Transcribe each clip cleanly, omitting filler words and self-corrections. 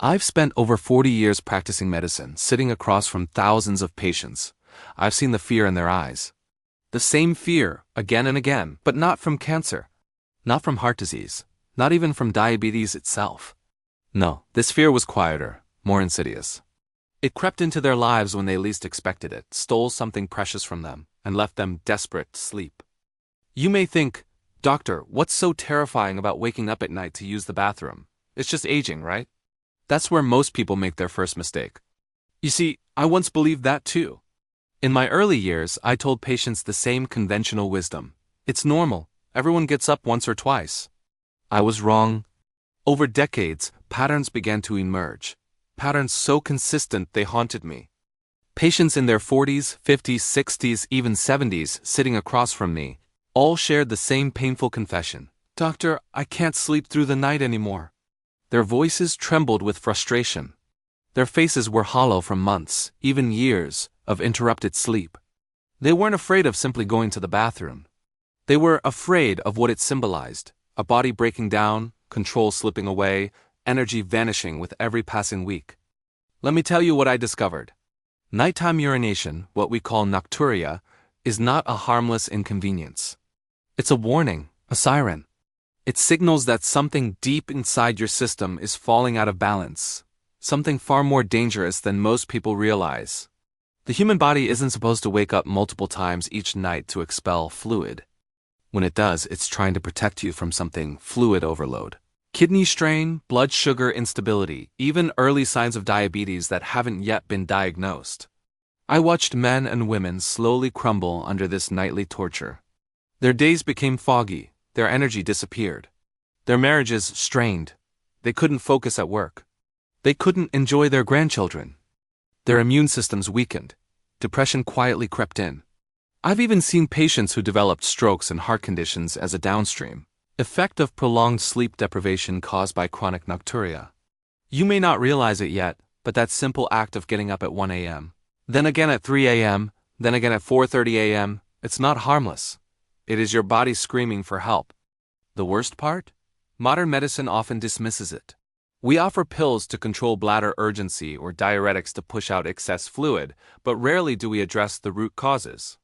I've spent over 40 years practicing medicine, sitting across from thousands of patients. I've seen the fear in their eyes. The same fear, again and again, but not from cancer. Not from heart disease. Not even from diabetes itself. No, this fear was quieter, more insidious. It crept into their lives when they least expected it, stole something precious from them, and left them desperate to sleep. You may think, "Doctor, what's so terrifying about waking up at night to use the bathroom? It's just aging, right?" That's where most people make their first mistake. You see, I once believed that too. In my early years, I told patients the same conventional wisdom. It's normal. Everyone gets up once or twice. I was wrong. Over decades, patterns began to emerge. Patterns so consistent they haunted me. Patients in their 40s, 50s, 60s, even 70s, sitting across from me, all shared the same painful confession. "Doctor, I can't sleep through the night anymore." Their voices trembled with frustration. Their faces were hollow from months, even years, of interrupted sleep. They weren't afraid of simply going to the bathroom. They were afraid of what it symbolized: a body breaking down, control slipping away, energy vanishing with every passing week. Let me tell you what I discovered. Nighttime urination, what we call nocturia, is not a harmless inconvenience. It's a warning, a siren. It signals that something deep inside your system is falling out of balance, something far more dangerous than most people realize. The human body isn't supposed to wake up multiple times each night to expel fluid. When it does, it's trying to protect you from something: fluid overload. Kidney strain, blood sugar instability, even early signs of diabetes that haven't yet been diagnosed. I watched men and women slowly crumble under this nightly torture. Their days became foggy, their energy disappeared. Their marriages strained. They couldn't focus at work. They couldn't enjoy their grandchildren. Their immune systems weakened. Depression quietly crept in. I've even seen patients who developed strokes and heart conditions as a downstream effect of prolonged sleep deprivation caused by chronic nocturia. You may not realize it yet, but that simple act of getting up at 1 a.m., then again at 3 a.m., then again at 4:30 a.m., it's not harmless. It is your body screaming for help. The worst part? Modern medicine often dismisses it. We offer pills to control bladder urgency or diuretics to push out excess fluid, but rarely do we address the root causes.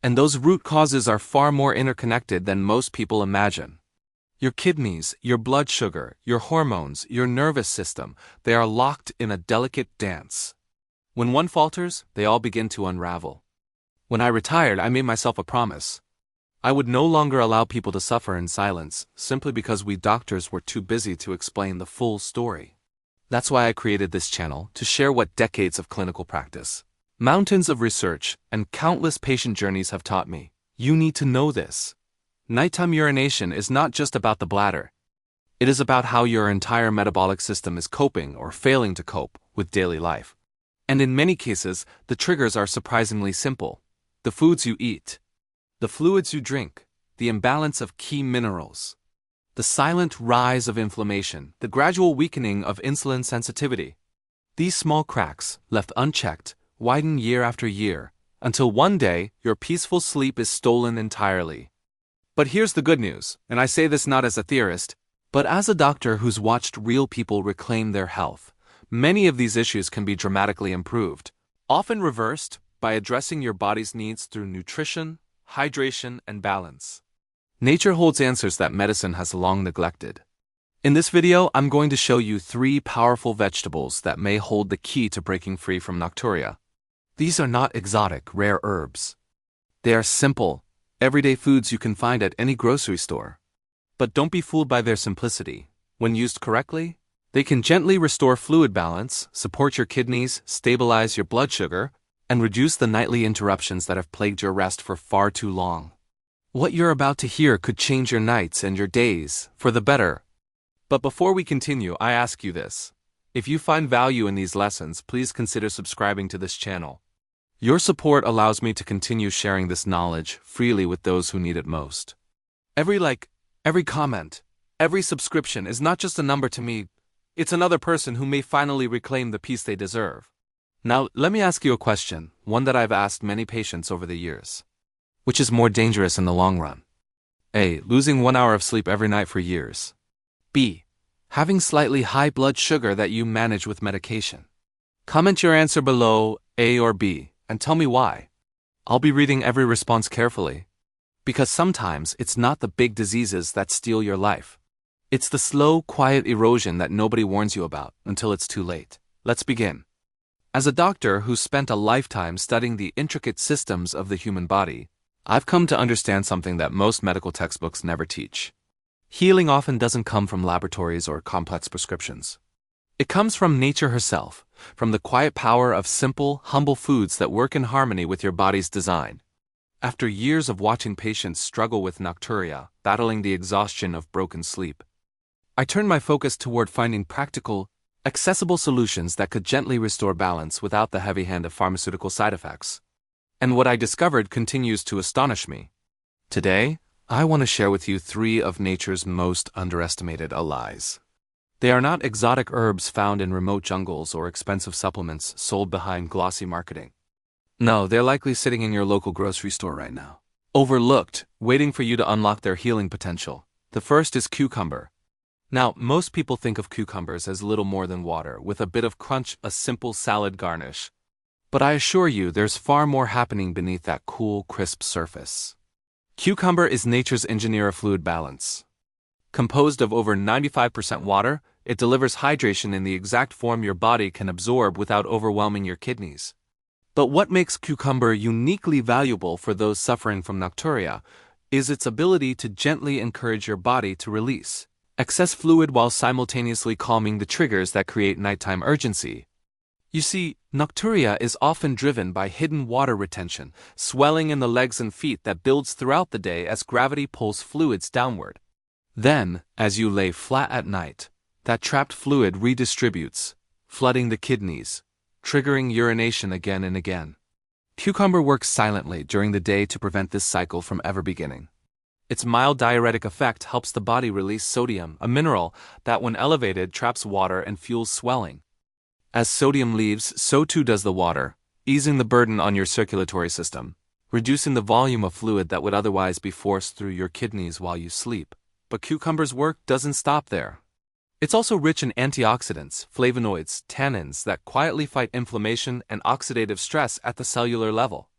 And those root causes are far more interconnected than most people imagine. Your kidneys, your blood sugar, your hormones, your nervous system, they are locked in a delicate dance. When one falters, they all begin to unravel. When I retired, I made myself a promise. I would no longer allow people to suffer in silence, simply because we doctors were too busy to explain the full story. That's why I created this channel, to share what decades of clinical practice, mountains of research, and countless patient journeys have taught me. You need to know this. Nighttime urination is not just about the bladder. It is about how your entire metabolic system is coping or failing to cope with daily life. And in many cases, the triggers are surprisingly simple. The foods you eat, the fluids you drink, the imbalance of key minerals, the silent rise of inflammation, the gradual weakening of insulin sensitivity. These small cracks, left unchecked, widen year after year, until one day your peaceful sleep is stolen entirely. But here's the good news, and I say this not as a theorist, but as a doctor who's watched real people reclaim their health. Many of these issues can be dramatically improved, often reversed, by addressing your body's needs through nutrition, hydration, and balance. Nature holds answers that medicine has long neglected. In this video, I'm going to show you 3 powerful vegetables that may hold the key to breaking free from nocturia. These are not exotic, rare herbs. They are simple, everyday foods you can find at any grocery store. But don't be fooled by their simplicity. When used correctly, they can gently restore fluid balance, support your kidneys, stabilize your blood sugar, and reduce the nightly interruptions that have plagued your rest for far too long. What you're about to hear could change your nights and your days, for the better. But before we continue, I ask you this. If you find value in these lessons, please consider subscribing to this channel. Your support allows me to continue sharing this knowledge freely with those who need it most. Every like, every comment, every subscription is not just a number to me, it's another person who may finally reclaim the peace they deserve. Now, let me ask you a question, one that I've asked many patients over the years. Which is more dangerous in the long run? A. Losing 1 hour of sleep every night for years. B. Having slightly high blood sugar that you manage with medication? Comment your answer below, A or B, and tell me why. I'll be reading every response carefully. Because sometimes it's not the big diseases that steal your life. It's the slow, quiet erosion that nobody warns you about until it's too late. Let's begin. As a doctor who spent a lifetime studying the intricate systems of the human body, I've come to understand something that most medical textbooks never teach. Healing often doesn't come from laboratories or complex prescriptions. It comes from nature herself, from the quiet power of simple, humble foods that work in harmony with your body's design. After years of watching patients struggle with nocturia, battling the exhaustion of broken sleep, I turned my focus toward finding practical, accessible solutions that could gently restore balance without the heavy hand of pharmaceutical side effects. And what I discovered continues to astonish me. Today, I want to share with you 3 of nature's most underestimated allies. They are not exotic herbs found in remote jungles or expensive supplements sold behind glossy marketing. No, they're likely sitting in your local grocery store right now, overlooked, waiting for you to unlock their healing potential. The first is cucumber. Now, most people think of cucumbers as little more than water, with a bit of crunch, a simple salad garnish. But I assure you, there's far more happening beneath that cool, crisp surface. Cucumber is nature's engineer of fluid balance. Composed of over 95% water, it delivers hydration in the exact form your body can absorb without overwhelming your kidneys. But what makes cucumber uniquely valuable for those suffering from nocturia is its ability to gently encourage your body to release excess fluid while simultaneously calming the triggers that create nighttime urgency. You see, nocturia is often driven by hidden water retention, swelling in the legs and feet that builds throughout the day as gravity pulls fluids downward. Then, as you lay flat at night, that trapped fluid redistributes, flooding the kidneys, triggering urination again and again. Cucumber works silently during the day to prevent this cycle from ever beginning. Its mild diuretic effect helps the body release sodium, a mineral that, when elevated, traps water and fuels swelling. As sodium leaves, so too does the water, easing the burden on your circulatory system, reducing the volume of fluid that would otherwise be forced through your kidneys while you sleep. But cucumber's work doesn't stop there. It's also rich in antioxidants, flavonoids, tannins that quietly fight inflammation and oxidative stress at the cellular level.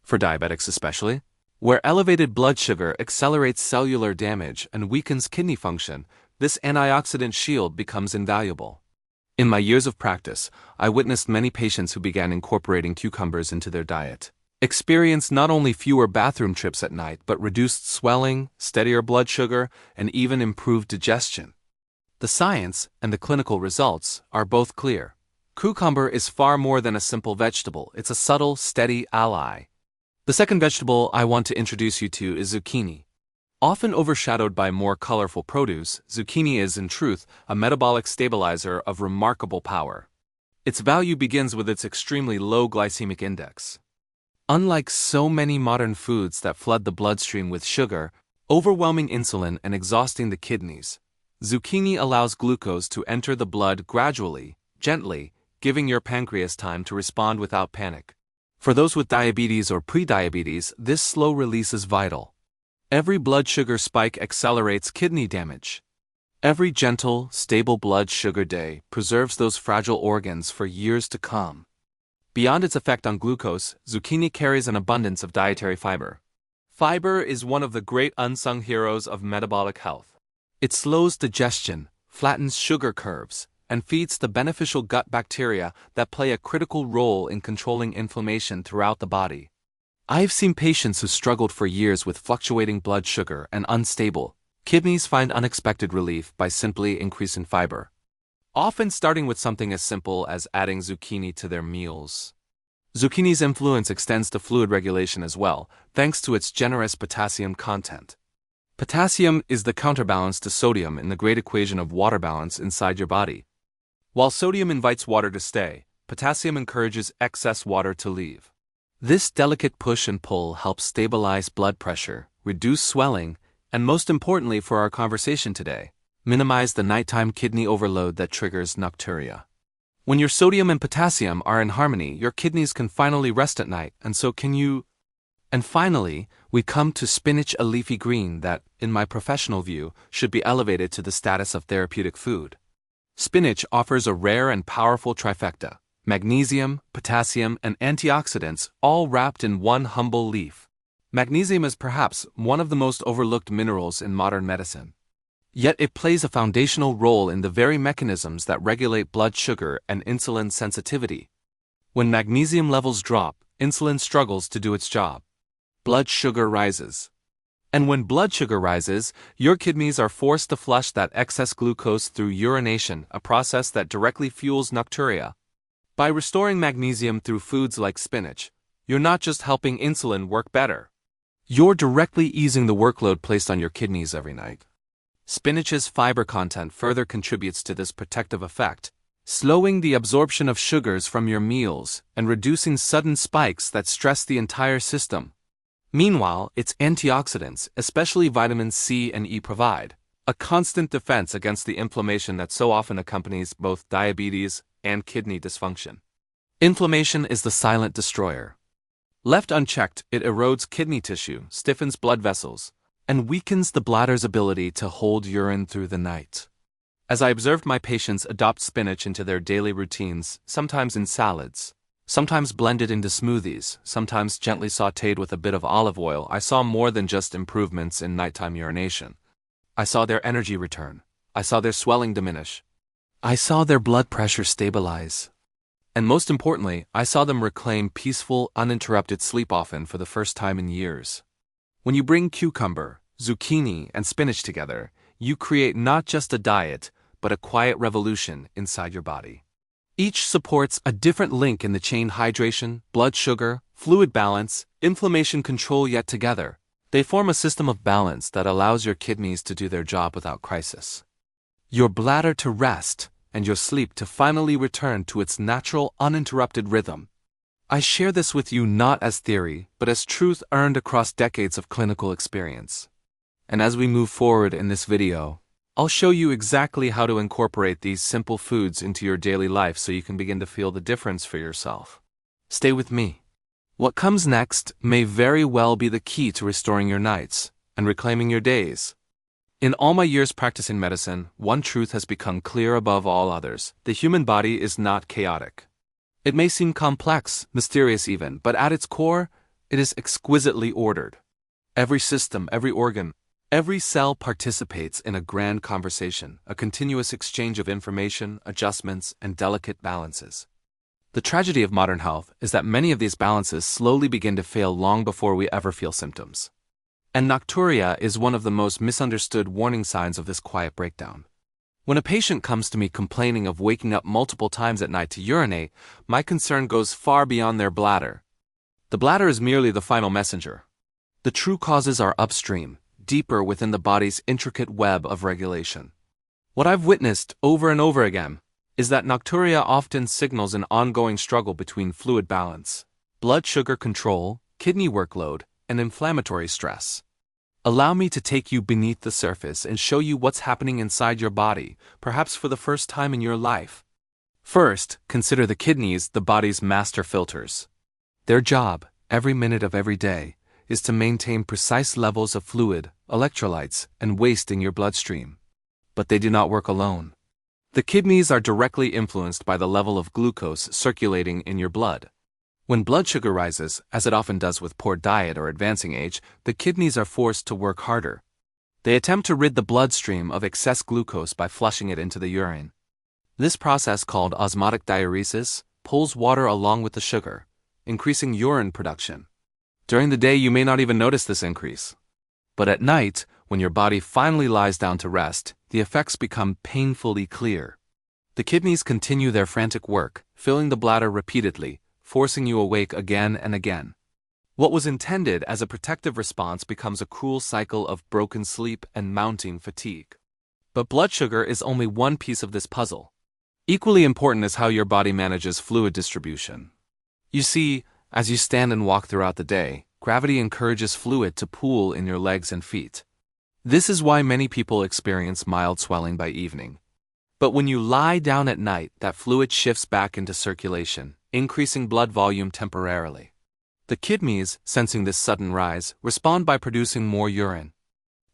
For diabetics especially, where elevated blood sugar accelerates cellular damage and weakens kidney function, this antioxidant shield becomes invaluable. In my years of practice, I witnessed many patients who began incorporating cucumbers into their diet, experienced not only fewer bathroom trips at night but reduced swelling, steadier blood sugar, and even improved digestion. The science and the clinical results are both clear. Cucumber is far more than a simple vegetable, it's a subtle, steady ally. The second vegetable I want to introduce you to is zucchini. Often overshadowed by more colorful produce, zucchini is, in truth, a metabolic stabilizer of remarkable power. Its value begins with its extremely low glycemic index. Unlike so many modern foods that flood the bloodstream with sugar, overwhelming insulin and exhausting the kidneys, zucchini allows glucose to enter the blood gradually, gently, giving your pancreas time to respond without panic. For those with diabetes or prediabetes, this slow release is vital. Every blood sugar spike accelerates kidney damage. Every gentle, stable blood sugar day preserves those fragile organs for years to come. Beyond its effect on glucose, zucchini carries an abundance of dietary fiber. Fiber is one of the great unsung heroes of metabolic health. It slows digestion, flattens sugar curves, and feeds the beneficial gut bacteria that play a critical role in controlling inflammation throughout the body. I've seen patients who struggled for years with fluctuating blood sugar and unstable kidneys find unexpected relief by simply increasing fiber, often starting with something as simple as adding zucchini to their meals. Zucchini's influence extends to fluid regulation as well, thanks to its generous potassium content. Potassium is the counterbalance to sodium in the great equation of water balance inside your body. While sodium invites water to stay, potassium encourages excess water to leave. This delicate push and pull helps stabilize blood pressure, reduce swelling, and most importantly for our conversation today, minimize the nighttime kidney overload that triggers nocturia. When your sodium and potassium are in harmony, your kidneys can finally rest at night, and so can you. And finally, we come to spinach, a leafy green that, in my professional view, should be elevated to the status of therapeutic food. Spinach offers a rare and powerful trifecta: magnesium, potassium, and antioxidants, all wrapped in one humble leaf. Magnesium is perhaps one of the most overlooked minerals in modern medicine. Yet it plays a foundational role in the very mechanisms that regulate blood sugar and insulin sensitivity. When magnesium levels drop, insulin struggles to do its job. Blood sugar rises. And when blood sugar rises, your kidneys are forced to flush that excess glucose through urination, a process that directly fuels nocturia. By restoring magnesium through foods like spinach, you're not just helping insulin work better. You're directly easing the workload placed on your kidneys every night. Spinach's fiber content further contributes to this protective effect, slowing the absorption of sugars from your meals and reducing sudden spikes that stress the entire system. Meanwhile, its antioxidants, especially vitamins C and E, provide a constant defense against the inflammation that so often accompanies both diabetes and kidney dysfunction. Inflammation is the silent destroyer. Left unchecked, it erodes kidney tissue, stiffens blood vessels, and weakens the bladder's ability to hold urine through the night. As I observed my patients adopt spinach into their daily routines, sometimes in salads, sometimes blended into smoothies, sometimes gently sautéed with a bit of olive oil, I saw more than just improvements in nighttime urination. I saw their energy return. I saw their swelling diminish. I saw their blood pressure stabilize. And most importantly, I saw them reclaim peaceful, uninterrupted sleep, often for the first time in years. When you bring cucumber, zucchini, and spinach together, you create not just a diet, but a quiet revolution inside your body. Each supports a different link in the chain: hydration, blood sugar, fluid balance, inflammation control. Yet together, they form a system of balance that allows your kidneys to do their job without crisis, your bladder to rest, and your sleep to finally return to its natural, uninterrupted rhythm. I share this with you not as theory, but as truth earned across decades of clinical experience. And as we move forward in this video, I'll show you exactly how to incorporate these simple foods into your daily life so you can begin to feel the difference for yourself. Stay with me. What comes next may very well be the key to restoring your nights and reclaiming your days. In all my years practicing medicine, one truth has become clear above all others: the human body is not chaotic. It may seem complex, mysterious even, but at its core, it is exquisitely ordered. Every system, every organ, every cell participates in a grand conversation, a continuous exchange of information, adjustments, and delicate balances. The tragedy of modern health is that many of these balances slowly begin to fail long before we ever feel symptoms. And nocturia is one of the most misunderstood warning signs of this quiet breakdown. When a patient comes to me complaining of waking up multiple times at night to urinate, my concern goes far beyond their bladder. The bladder is merely the final messenger. The true causes are upstream, deeper within the body's intricate web of regulation. What I've witnessed over and over again is that nocturia often signals an ongoing struggle between fluid balance, blood sugar control, kidney workload, and inflammatory stress. Allow me to take you beneath the surface and show you what's happening inside your body, perhaps for the first time in your life. First, consider the kidneys, the body's master filters. Their job, every minute of every day, is to maintain precise levels of fluid, electrolytes, and waste in your bloodstream. But they do not work alone. The kidneys are directly influenced by the level of glucose circulating in your blood. When blood sugar rises, as it often does with poor diet or advancing age, the kidneys are forced to work harder. They attempt to rid the bloodstream of excess glucose by flushing it into the urine. This process, called osmotic diuresis, pulls water along with the sugar, increasing urine production. During the day, you may not even notice this increase. But at night, when your body finally lies down to rest, the effects become painfully clear. The kidneys continue their frantic work, filling the bladder repeatedly, forcing you awake again and again. What was intended as a protective response becomes a cruel cycle of broken sleep and mounting fatigue. But blood sugar is only one piece of this puzzle. Equally important is how your body manages fluid distribution. You see, as you stand and walk throughout the day, gravity encourages fluid to pool in your legs and feet. This is why many people experience mild swelling by evening. But when you lie down at night, that fluid shifts back into circulation, increasing blood volume temporarily. The kidneys, sensing this sudden rise, respond by producing more urine.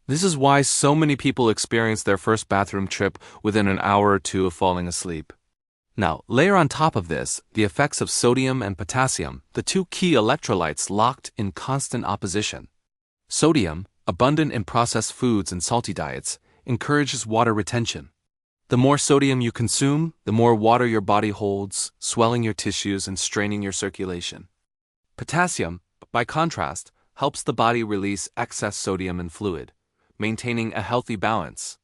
This is why so many people experience their first bathroom trip within an hour or two of falling asleep. Now, layer on top of this the effects of sodium and potassium, the two key electrolytes locked in constant opposition. Sodium, abundant in processed foods and salty diets, encourages water retention. The more sodium you consume, the more water your body holds, swelling your tissues and straining your circulation. Potassium, by contrast, helps the body release excess sodium and fluid, maintaining a healthy balance.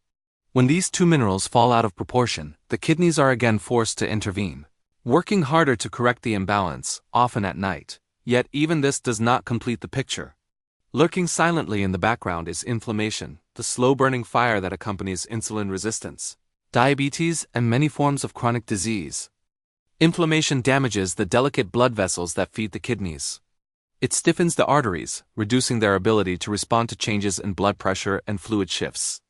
When these two minerals fall out of proportion, the kidneys are again forced to intervene, working harder to correct the imbalance, often at night. Yet even this does not complete the picture. Lurking silently in the background is inflammation, the slow-burning fire that accompanies insulin resistance, diabetes, and many forms of chronic disease. Inflammation damages the delicate blood vessels that feed the kidneys. It stiffens the arteries, reducing their ability to respond to changes in blood pressure and fluid shifts.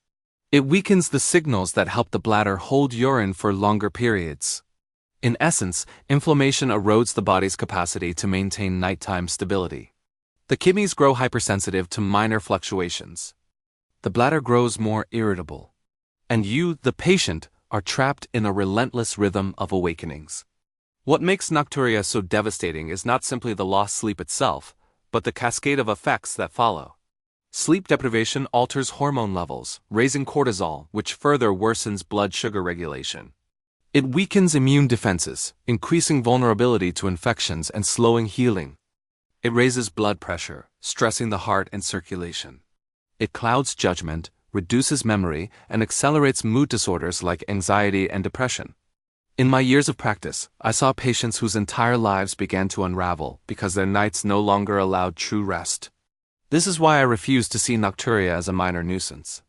It weakens the signals that help the bladder hold urine for longer periods. In essence, inflammation erodes the body's capacity to maintain nighttime stability. The kidneys grow hypersensitive to minor fluctuations. The bladder grows more irritable. And you, the patient, are trapped in a relentless rhythm of awakenings. What makes nocturia so devastating is not simply the lost sleep itself, but the cascade of effects that follow. Sleep deprivation alters hormone levels, raising cortisol, which further worsens blood sugar regulation. It weakens immune defenses, increasing vulnerability to infections and slowing healing. It raises blood pressure, stressing the heart and circulation. It clouds judgment, reduces memory, and accelerates mood disorders like anxiety and depression. In my years of practice, I saw patients whose entire lives began to unravel because their nights no longer allowed true rest. This is why I refuse to see nocturia as a minor nuisance.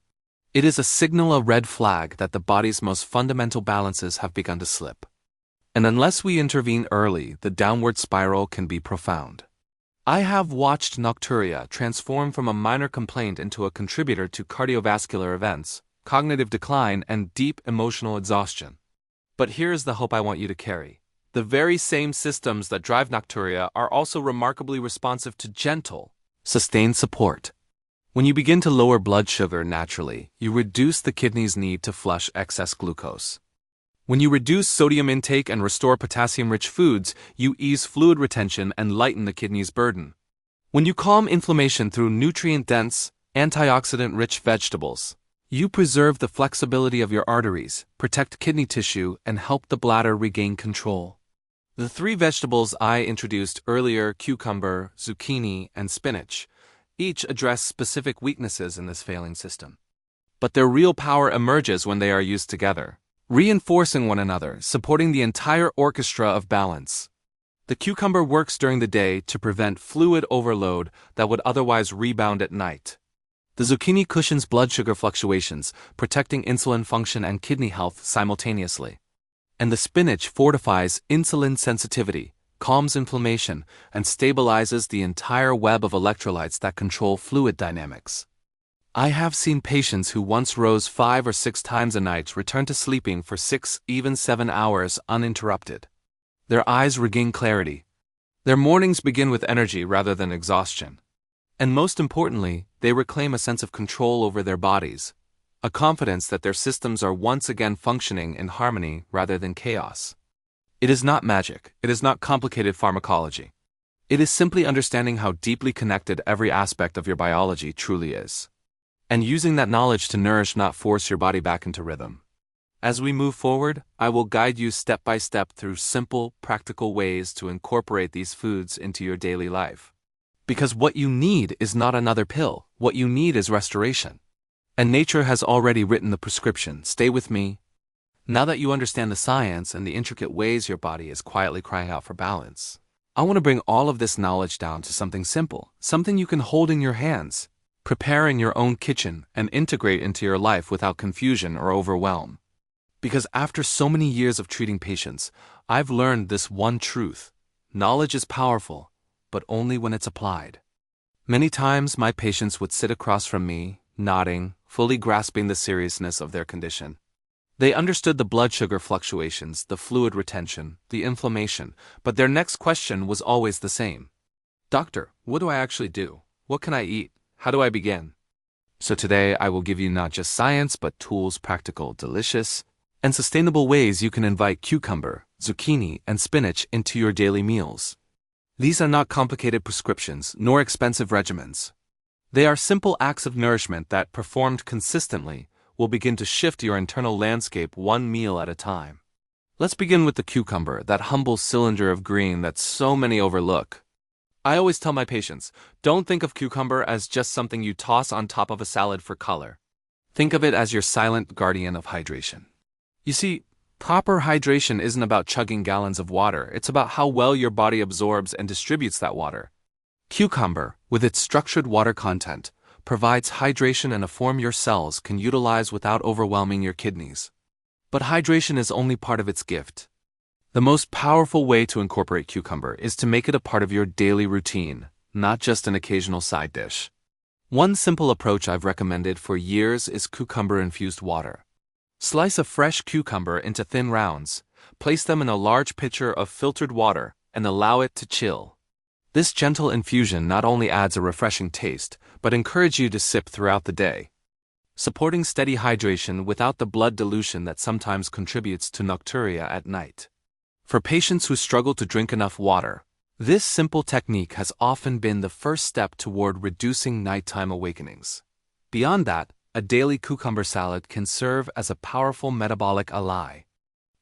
It is a signal, a red flag that the body's most fundamental balances have begun to slip. And unless we intervene early, the downward spiral can be profound. I have watched nocturia transform from a minor complaint into a contributor to cardiovascular events, cognitive decline, and deep emotional exhaustion. But here's the hope I want you to carry. The very same systems that drive nocturia are also remarkably responsive to gentle, sustained support. When you begin to lower blood sugar naturally, you reduce the kidney's need to flush excess glucose. When you reduce sodium intake and restore potassium-rich foods, you ease fluid retention and lighten the kidney's burden. When you calm inflammation through nutrient-dense, antioxidant-rich vegetables, you preserve the flexibility of your arteries, protect kidney tissue, and help the bladder regain control. The three vegetables I introduced earlier, cucumber, zucchini, and spinach, each address specific weaknesses in this failing system. But their real power emerges when they are used together, reinforcing one another, supporting the entire orchestra of balance. The cucumber works during the day to prevent fluid overload that would otherwise rebound at night. The zucchini cushions blood sugar fluctuations, protecting insulin function and kidney health simultaneously. And the spinach fortifies insulin sensitivity, calms inflammation, and stabilizes the entire web of electrolytes that control fluid dynamics. I have seen patients who once rose 5 or 6 times a night return to sleeping for 6, even 7 hours uninterrupted. Their eyes regain clarity. Their mornings begin with energy rather than exhaustion. And most importantly, they reclaim a sense of control over their bodies, a confidence that their systems are once again functioning in harmony rather than chaos. It is not magic, it is not complicated pharmacology. It is simply understanding how deeply connected every aspect of your biology truly is. And using that knowledge to nourish, not force your body back into rhythm. As we move forward, I will guide you step by step through simple, practical ways to incorporate these foods into your daily life. Because what you need is not another pill, what you need is restoration. And nature has already written the prescription. Stay with me. Now that you understand the science and the intricate ways your body is quietly crying out for balance, I want to bring all of this knowledge down to something simple, something you can hold in your hands, prepare in your own kitchen, and integrate into your life without confusion or overwhelm. Because after so many years of treating patients, I've learned this one truth: knowledge is powerful, but only when it's applied. Many times my patients would sit across from me, nodding, fully grasping the seriousness of their condition. They understood the blood sugar fluctuations, the fluid retention, the inflammation, but their next question was always the same. Doctor, what do I actually do? What can I eat? How do I begin? So today I will give you not just science, but tools, practical, delicious, and sustainable ways you can invite cucumber, zucchini, and spinach into your daily meals. These are not complicated prescriptions, nor expensive regimens. They are simple acts of nourishment that, performed consistently, will begin to shift your internal landscape one meal at a time. Let's begin with the cucumber, that humble cylinder of green that so many overlook. I always tell my patients, don't think of cucumber as just something you toss on top of a salad for color. Think of it as your silent guardian of hydration. You see, proper hydration isn't about chugging gallons of water, it's about how well your body absorbs and distributes that water. Cucumber, with its structured water content, provides hydration in a form your cells can utilize without overwhelming your kidneys. But hydration is only part of its gift. The most powerful way to incorporate cucumber is to make it a part of your daily routine, not just an occasional side dish. One simple approach I've recommended for years is cucumber-infused water. Slice a fresh cucumber into thin rounds, place them in a large pitcher of filtered water, and allow it to chill. This gentle infusion not only adds a refreshing taste, but encourages you to sip throughout the day, supporting steady hydration without the blood dilution that sometimes contributes to nocturia at night. For patients who struggle to drink enough water, this simple technique has often been the first step toward reducing nighttime awakenings. Beyond that, a daily cucumber salad can serve as a powerful metabolic ally.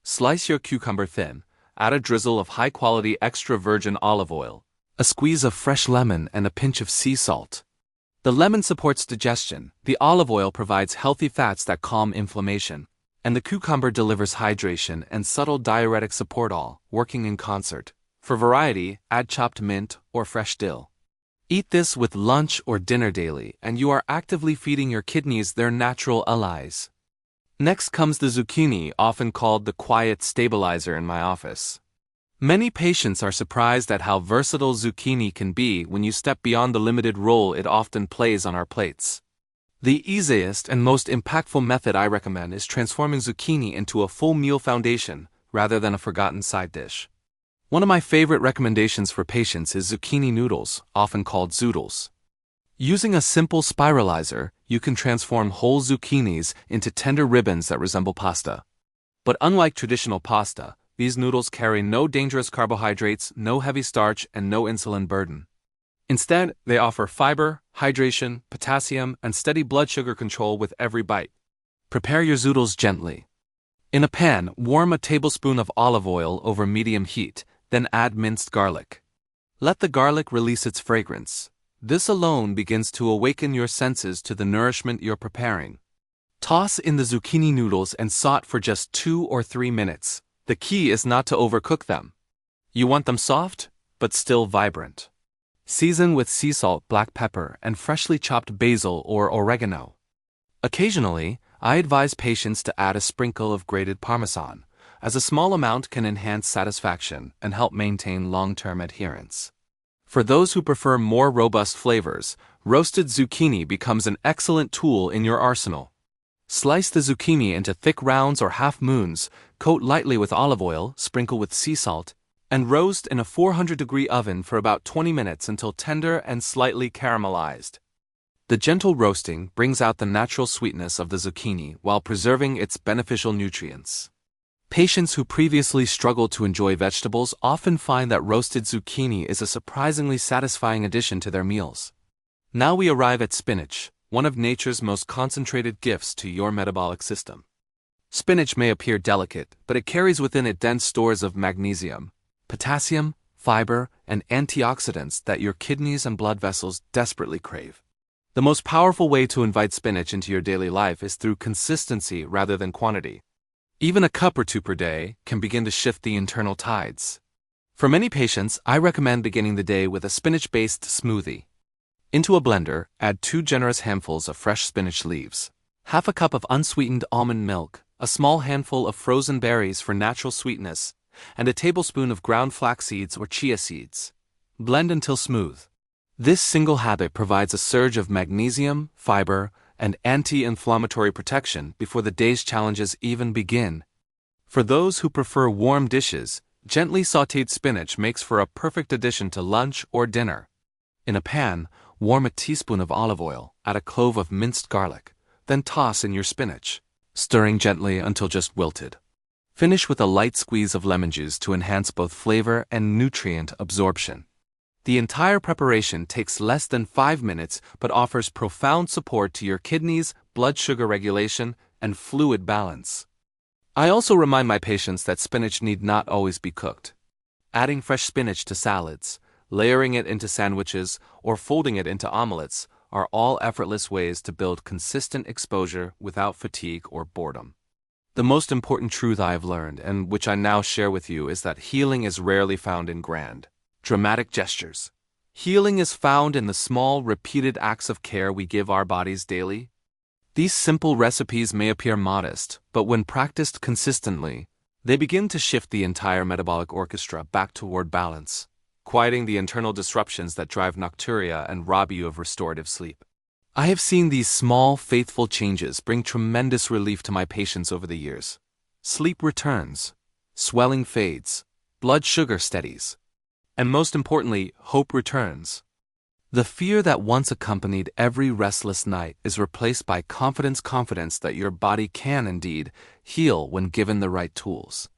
Slice your cucumber thin, add a drizzle of high-quality extra virgin olive oil, a squeeze of fresh lemon, and a pinch of sea salt. The lemon supports digestion, the olive oil provides healthy fats that calm inflammation, and the cucumber delivers hydration and subtle diuretic support, all working in concert. For variety, add chopped mint or fresh dill. Eat this with lunch or dinner daily, and you are actively feeding your kidneys their natural allies. Next comes the zucchini, often called the quiet stabilizer in my office. Many patients are surprised at how versatile zucchini can be when you step beyond the limited role it often plays on our plates. The easiest and most impactful method I recommend is transforming zucchini into a full meal foundation rather than a forgotten side dish. One of my favorite recommendations for patients is zucchini noodles, often called zoodles. Using a simple spiralizer, you can transform whole zucchinis into tender ribbons that resemble pasta. But unlike traditional pasta, these noodles carry no dangerous carbohydrates, no heavy starch, and no insulin burden. Instead, they offer fiber, hydration, potassium, and steady blood sugar control with every bite. Prepare your zoodles gently. In a pan, warm a tablespoon of olive oil over medium heat, then add minced garlic. Let the garlic release its fragrance. This alone begins to awaken your senses to the nourishment you're preparing. Toss in the zucchini noodles and saute for just 2 or 3 minutes. The key is not to overcook them. You want them soft, but still vibrant. Season with sea salt, black pepper, and freshly chopped basil or oregano. Occasionally, I advise patients to add a sprinkle of grated Parmesan, as a small amount can enhance satisfaction and help maintain long-term adherence. For those who prefer more robust flavors, roasted zucchini becomes an excellent tool in your arsenal. Slice the zucchini into thick rounds or half-moons, coat lightly with olive oil, sprinkle with sea salt, and roast in a 400-degree oven for about 20 minutes until tender and slightly caramelized. The gentle roasting brings out the natural sweetness of the zucchini while preserving its beneficial nutrients. Patients who previously struggled to enjoy vegetables often find that roasted zucchini is a surprisingly satisfying addition to their meals. Now we arrive at spinach, one of nature's most concentrated gifts to your metabolic system. Spinach may appear delicate, but it carries within it dense stores of magnesium, potassium, fiber, and antioxidants that your kidneys and blood vessels desperately crave. The most powerful way to invite spinach into your daily life is through consistency rather than quantity. Even a cup or 2 per day can begin to shift the internal tides. For many patients, I recommend beginning the day with a spinach-based smoothie. Into a blender, add 2 generous handfuls of fresh spinach leaves, half a cup of unsweetened almond milk, a small handful of frozen berries for natural sweetness, and a tablespoon of ground flax seeds or chia seeds. Blend until smooth. This single habit provides a surge of magnesium, fiber, and anti-inflammatory protection before the day's challenges even begin. For those who prefer warm dishes, gently sautéed spinach makes for a perfect addition to lunch or dinner. In a pan, warm a teaspoon of olive oil, add a clove of minced garlic, then toss in your spinach, stirring gently until just wilted. Finish with a light squeeze of lemon juice to enhance both flavor and nutrient absorption. The entire preparation takes less than 5 minutes but offers profound support to your kidneys, blood sugar regulation, and fluid balance. I also remind my patients that spinach need not always be cooked. Adding fresh spinach to salads, layering it into sandwiches, or folding it into omelets are all effortless ways to build consistent exposure without fatigue or boredom. The most important truth I have learned, and which I now share with you, is that healing is rarely found in grand, dramatic gestures. Healing is found in the small, repeated acts of care we give our bodies daily. These simple recipes may appear modest, but when practiced consistently, they begin to shift the entire metabolic orchestra back toward balance, quieting the internal disruptions that drive nocturia and rob you of restorative sleep. I have seen these small, faithful changes bring tremendous relief to my patients over the years. Sleep returns, swelling fades, blood sugar steadies, and most importantly, hope returns. The fear that once accompanied every restless night is replaced by confidence that your body can indeed heal when given the right tools.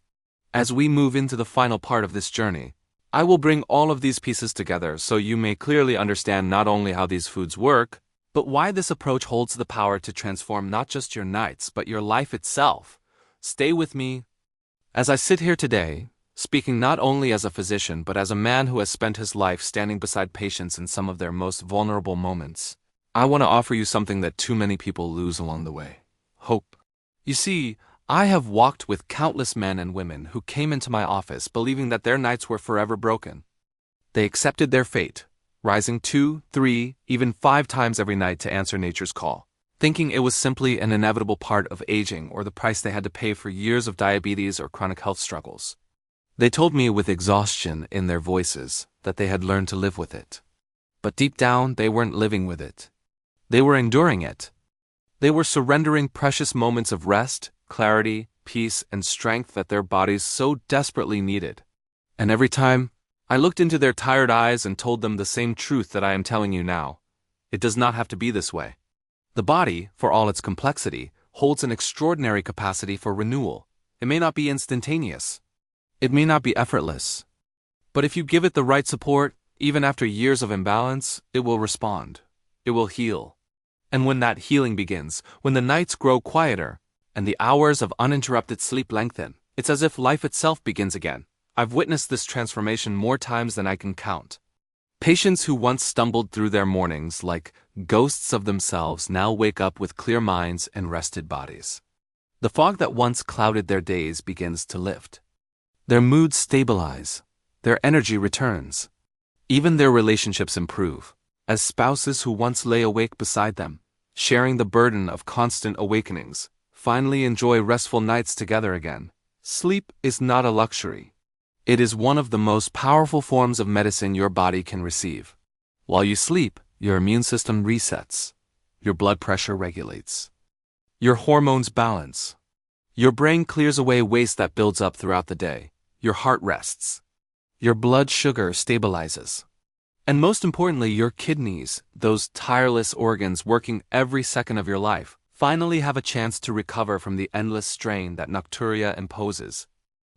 As we move into the final part of this journey, I will bring all of these pieces together so you may clearly understand not only how these foods work, but why this approach holds the power to transform not just your nights, but your life itself. Stay with me as I sit here today, speaking not only as a physician but as a man who has spent his life standing beside patients in some of their most vulnerable moments. I want to offer you something that too many people lose along the way: hope. You see, I have walked with countless men and women who came into my office believing that their nights were forever broken. They accepted their fate, rising 2, 3, even 5 times every night to answer nature's call, thinking it was simply an inevitable part of aging or the price they had to pay for years of diabetes or chronic health struggles. They told me with exhaustion in their voices that they had learned to live with it. But deep down, they weren't living with it. They were enduring it. They were surrendering precious moments of rest, clarity, peace, and strength that their bodies so desperately needed. And every time, I looked into their tired eyes and told them the same truth that I am telling you now. It does not have to be this way. The body, for all its complexity, holds an extraordinary capacity for renewal. It may not be instantaneous. It may not be effortless. But if you give it the right support, even after years of imbalance, it will respond. It will heal. And when that healing begins, when the nights grow quieter, and the hours of uninterrupted sleep lengthen, it's as if life itself begins again. I've witnessed this transformation more times than I can count. Patients who once stumbled through their mornings like ghosts of themselves now wake up with clear minds and rested bodies. The fog that once clouded their days begins to lift. Their moods stabilize. Their energy returns. Even their relationships improve, as spouses who once lay awake beside them, sharing the burden of constant awakenings, finally enjoy restful nights together again. Sleep is not a luxury. It is one of the most powerful forms of medicine your body can receive. While you sleep, your immune system resets. Your blood pressure regulates. Your hormones balance. Your brain clears away waste that builds up throughout the day. Your heart rests. Your blood sugar stabilizes. And most importantly, your kidneys, those tireless organs working every second of your life, finally have a chance to recover from the endless strain that Nocturia imposes.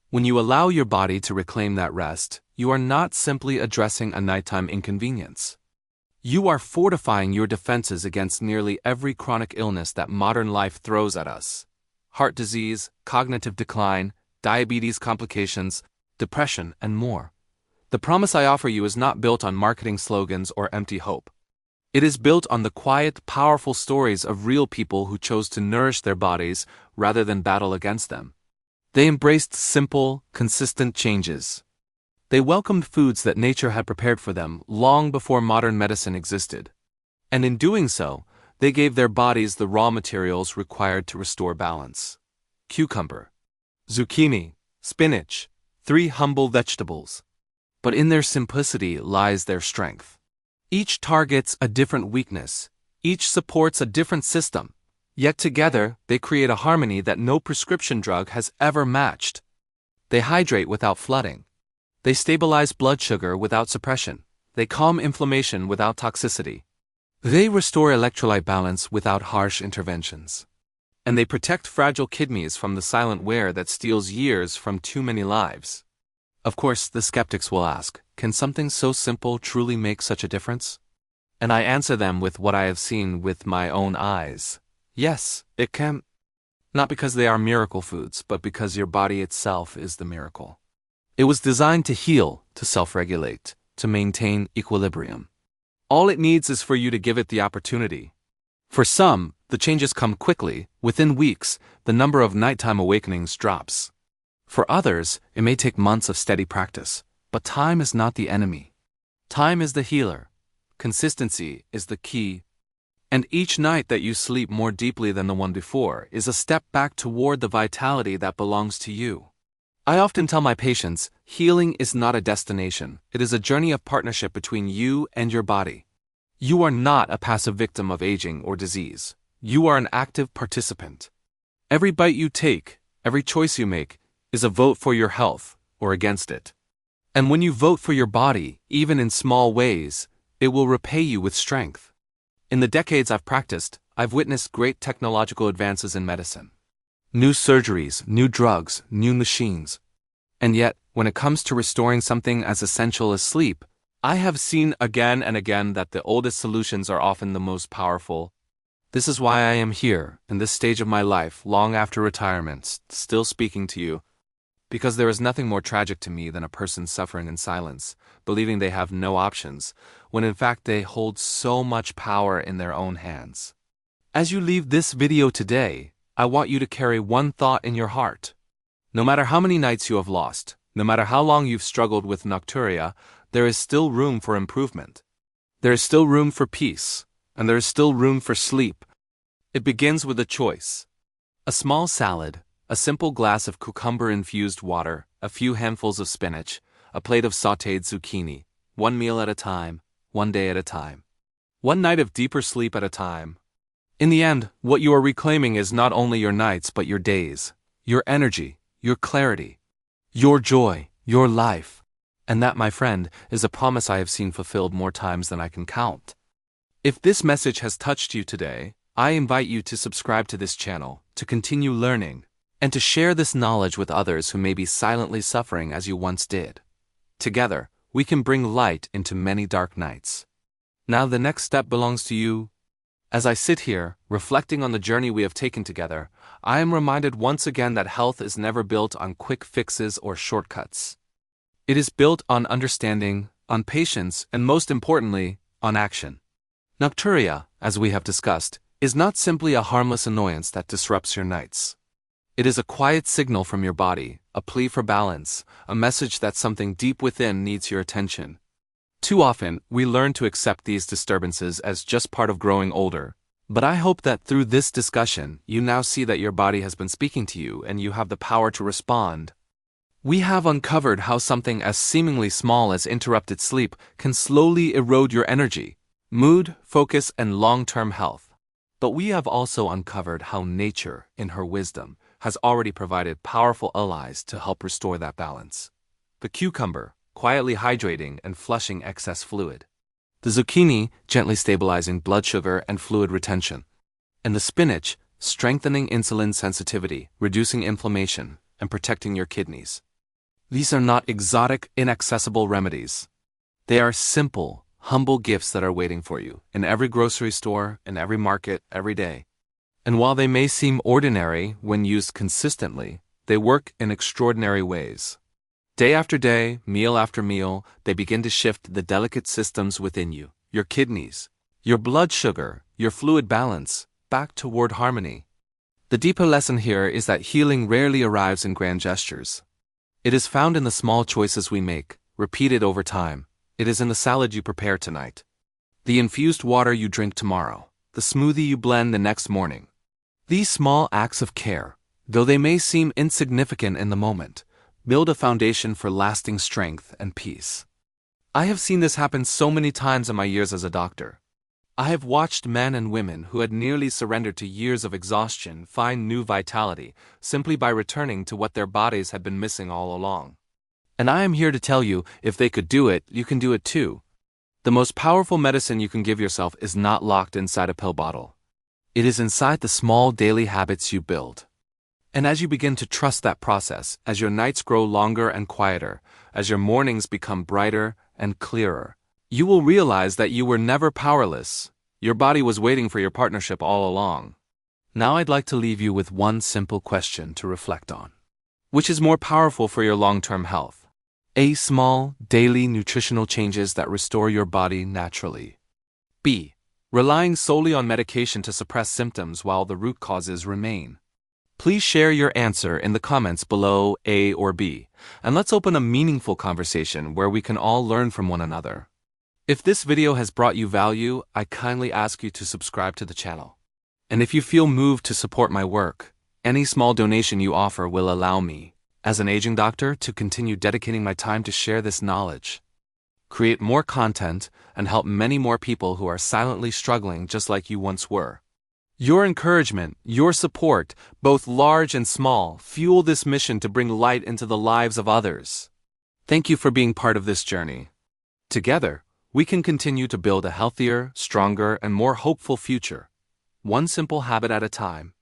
When you allow your body to reclaim that rest, you are not simply addressing a nighttime inconvenience. You are fortifying your defenses against nearly every chronic illness that modern life throws at us. Heart disease, cognitive decline, diabetes complications, depression, and more. The promise I offer you is not built on marketing slogans or empty hope. It is built on the quiet, powerful stories of real people who chose to nourish their bodies rather than battle against them. They embraced simple, consistent changes. They welcomed foods that nature had prepared for them long before modern medicine existed. And in doing so, they gave their bodies the raw materials required to restore balance. Cucumber, zucchini, spinach, 3 humble vegetables. But in their simplicity lies their strength. Each targets a different weakness. Each supports a different system. Yet together, they create a harmony that no prescription drug has ever matched. They hydrate without flooding. They stabilize blood sugar without suppression. They calm inflammation without toxicity. They restore electrolyte balance without harsh interventions. And they protect fragile kidneys from the silent wear that steals years from too many lives. Of course, the skeptics will ask, can something so simple truly make such a difference? And I answer them with what I have seen with my own eyes. Yes, it can. Not because they are miracle foods, but because your body itself is the miracle. It was designed to heal, to self-regulate, to maintain equilibrium. All it needs is for you to give it the opportunity. For some, the changes come quickly. Within weeks, the number of nighttime awakenings drops. For others, it may take months of steady practice, but time is not the enemy. Time is the healer. Consistency is the key. And each night that you sleep more deeply than the one before is a step back toward the vitality that belongs to you. I often tell my patients, healing is not a destination, it is a journey of partnership between you and your body. You are not a passive victim of aging or disease. You are an active participant. Every bite you take, every choice you make, is a vote for your health or against it. And when you vote for your body, even in small ways, it will repay you with strength. In the decades I've practiced, I've witnessed great technological advances in medicine. New surgeries, new drugs, new machines. And yet, when it comes to restoring something as essential as sleep, I have seen again and again that the oldest solutions are often the most powerful. This is why I am here, in this stage of my life, long after retirement, still speaking to you. Because there is nothing more tragic to me than a person suffering in silence, believing they have no options, when in fact they hold so much power in their own hands. As you leave this video today, I want you to carry one thought in your heart. No matter how many nights you have lost, no matter how long you've struggled with Nocturia, there is still room for improvement. There is still room for peace, and there is still room for sleep. It begins with a choice. A small salad, a simple glass of cucumber-infused water, a few handfuls of spinach, a plate of sautéed zucchini, one meal at a time, one day at a time. One night of deeper sleep at a time. In the end, what you are reclaiming is not only your nights but your days, your energy, your clarity, your joy, your life. And that, my friend, is a promise I have seen fulfilled more times than I can count. If this message has touched you today, I invite you to subscribe to this channel, to continue learning, and to share this knowledge with others who may be silently suffering as you once did. Together, we can bring light into many dark nights. Now the next step belongs to you. As I sit here, reflecting on the journey we have taken together, I am reminded once again that health is never built on quick fixes or shortcuts. It is built on understanding, on patience, and most importantly, on action. Nocturia, as we have discussed, is not simply a harmless annoyance that disrupts your nights. It is a quiet signal from your body, a plea for balance, a message that something deep within needs your attention. Too often, we learn to accept these disturbances as just part of growing older. But I hope that through this discussion, you now see that your body has been speaking to you and you have the power to respond. We have uncovered how something as seemingly small as interrupted sleep can slowly erode your energy, mood, focus, and long-term health. But we have also uncovered how nature, in her wisdom, has already provided powerful allies to help restore that balance. The cucumber, quietly hydrating and flushing excess fluid. The zucchini, gently stabilizing blood sugar and fluid retention. And the spinach, strengthening insulin sensitivity, reducing inflammation, and protecting your kidneys. These are not exotic, inaccessible remedies. They are simple, humble gifts that are waiting for you in every grocery store, in every market, every day. And while they may seem ordinary when used consistently, they work in extraordinary ways. Day after day, meal after meal, they begin to shift the delicate systems within you, your kidneys, your blood sugar, your fluid balance, back toward harmony. The deeper lesson here is that healing rarely arrives in grand gestures. It is found in the small choices we make, repeated over time. It is in the salad you prepare tonight, the infused water you drink tomorrow, the smoothie you blend the next morning. These small acts of care, though they may seem insignificant in the moment, build a foundation for lasting strength and peace. I have seen this happen so many times in my years as a doctor. I have watched men and women who had nearly surrendered to years of exhaustion find new vitality simply by returning to what their bodies had been missing all along. And I am here to tell you, if they could do it, you can do it too. The most powerful medicine you can give yourself is not locked inside a pill bottle. It is inside the small daily habits you build. And as you begin to trust that process, as your nights grow longer and quieter, as your mornings become brighter and clearer, you will realize that you were never powerless. Your body was waiting for your partnership all along. Now I'd like to leave you with one simple question to reflect on. Which is more powerful for your long-term health? A. Small, daily nutritional changes that restore your body naturally. B. Relying solely on medication to suppress symptoms while the root causes remain. Please share your answer in the comments below, A or B, and let's open a meaningful conversation where we can all learn from one another. If this video has brought you value, I kindly ask you to subscribe to the channel. And if you feel moved to support my work, any small donation you offer will allow me, as an aging doctor, to continue dedicating my time to share this knowledge, create more content, and help many more people who are silently struggling just like you once were. Your encouragement, your support, both large and small, fuel this mission to bring light into the lives of others. Thank you for being part of this journey. Together, we can continue to build a healthier, stronger, and more hopeful future, one simple habit at a time.